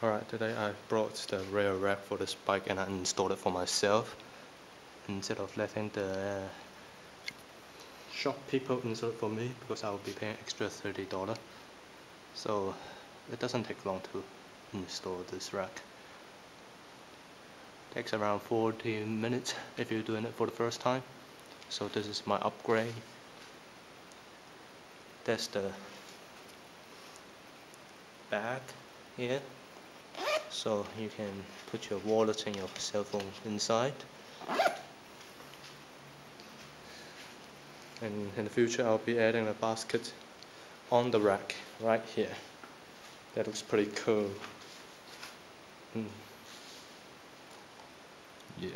Alright, today I brought the rear rack for this bike and I installed it for myself instead of letting the shop people install it for me, because I will be paying extra $30. So it doesn't take long to install this rack. It takes around 40 minutes if you're doing it for the first time. So this is my upgrade. That's the back here. So you can put your wallet and your cell phone inside. And in the future I'll be adding a basket on the rack right here. That looks pretty cool. Yeah.